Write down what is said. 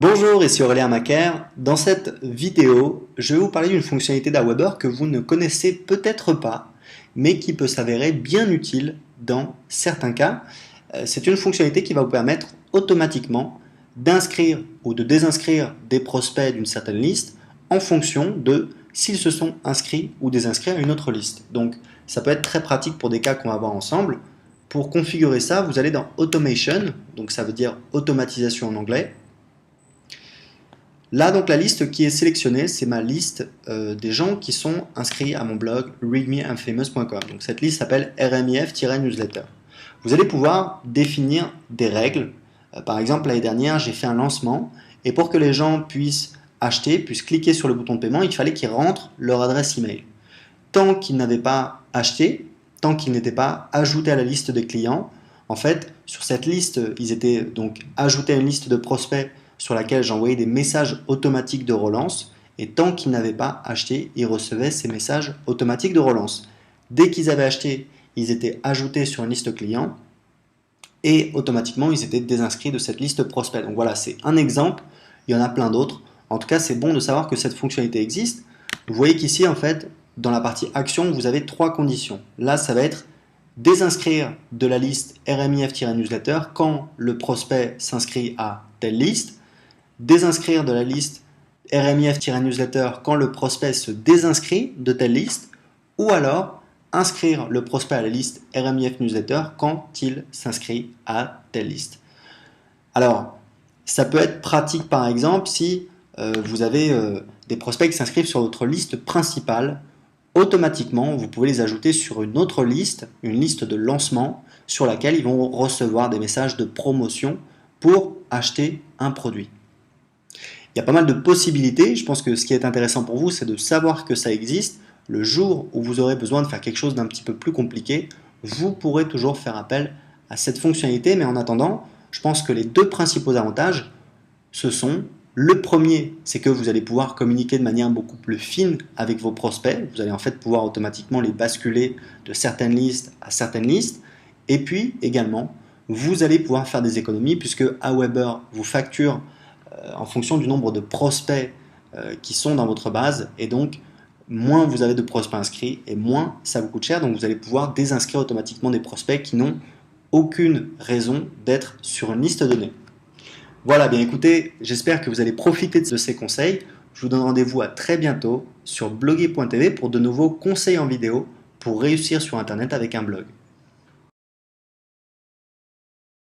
Bonjour, ici Aurélien Macaire. Dans cette vidéo, je vais vous parler d'une fonctionnalité d'Aweber que vous ne connaissez peut-être pas, mais qui peut s'avérer bien utile dans certains cas. C'est une fonctionnalité qui va vous permettre automatiquement d'inscrire ou de désinscrire des prospects d'une certaine liste en fonction de s'ils se sont inscrits ou désinscrits à une autre liste. Donc ça peut être très pratique pour des cas qu'on va voir ensemble. Pour configurer ça, vous allez dans Automation, donc ça veut dire automatisation en anglais. Là, donc, la liste qui est sélectionnée, c'est ma liste des gens qui sont inscrits à mon blog readmeandfamous.com. Donc, cette liste s'appelle RMIF-newsletter. Vous allez pouvoir définir des règles. Par exemple, l'année dernière, j'ai fait un lancement et pour que les gens puissent acheter, puissent cliquer sur le bouton de paiement, il fallait qu'ils rentrent leur adresse email. Tant qu'ils n'avaient pas acheté, tant qu'ils n'étaient pas ajoutés à la liste des clients, en fait, sur cette liste, ils étaient donc ajoutés à une liste de prospects sur laquelle j'envoyais des messages automatiques de relance, et tant qu'ils n'avaient pas acheté, ils recevaient ces messages automatiques de relance. Dès qu'ils avaient acheté, ils étaient ajoutés sur une liste client, et automatiquement, ils étaient désinscrits de cette liste prospect. Donc voilà, c'est un exemple, il y en a plein d'autres. En tout cas, c'est bon de savoir que cette fonctionnalité existe. Vous voyez qu'ici, en fait, dans la partie action, vous avez trois conditions. Là, ça va être désinscrire de la liste RMIF-newsletter quand le prospect s'inscrit à telle liste, désinscrire de la liste RMIF-newsletter quand le prospect se désinscrit de telle liste, ou alors inscrire le prospect à la liste RMIF newsletter quand il s'inscrit à telle liste. Alors, ça peut être pratique par exemple si vous avez des prospects qui s'inscrivent sur votre liste principale. Automatiquement, vous pouvez les ajouter sur une autre liste, une liste de lancement, sur laquelle ils vont recevoir des messages de promotion pour acheter un produit. Il y a pas mal de possibilités. Je pense que ce qui est intéressant pour vous, c'est de savoir que ça existe. Le jour où vous aurez besoin de faire quelque chose d'un petit peu plus compliqué, vous pourrez toujours faire appel à cette fonctionnalité. Mais en attendant, je pense que les deux principaux avantages, ce sont le premier, c'est que vous allez pouvoir communiquer de manière beaucoup plus fine avec vos prospects. Vous allez en fait pouvoir automatiquement les basculer de certaines listes à certaines listes. Et puis également, vous allez pouvoir faire des économies puisque Aweber vous facture en fonction du nombre de prospects qui sont dans votre base, et donc moins vous avez de prospects inscrits et moins ça vous coûte cher, donc vous allez pouvoir désinscrire automatiquement des prospects qui n'ont aucune raison d'être sur une liste donnée. Voilà, bien écoutez, j'espère que vous allez profiter de ces conseils. Je vous donne rendez-vous à très bientôt sur bloguer.tv pour de nouveaux conseils en vidéo pour réussir sur internet avec un blog.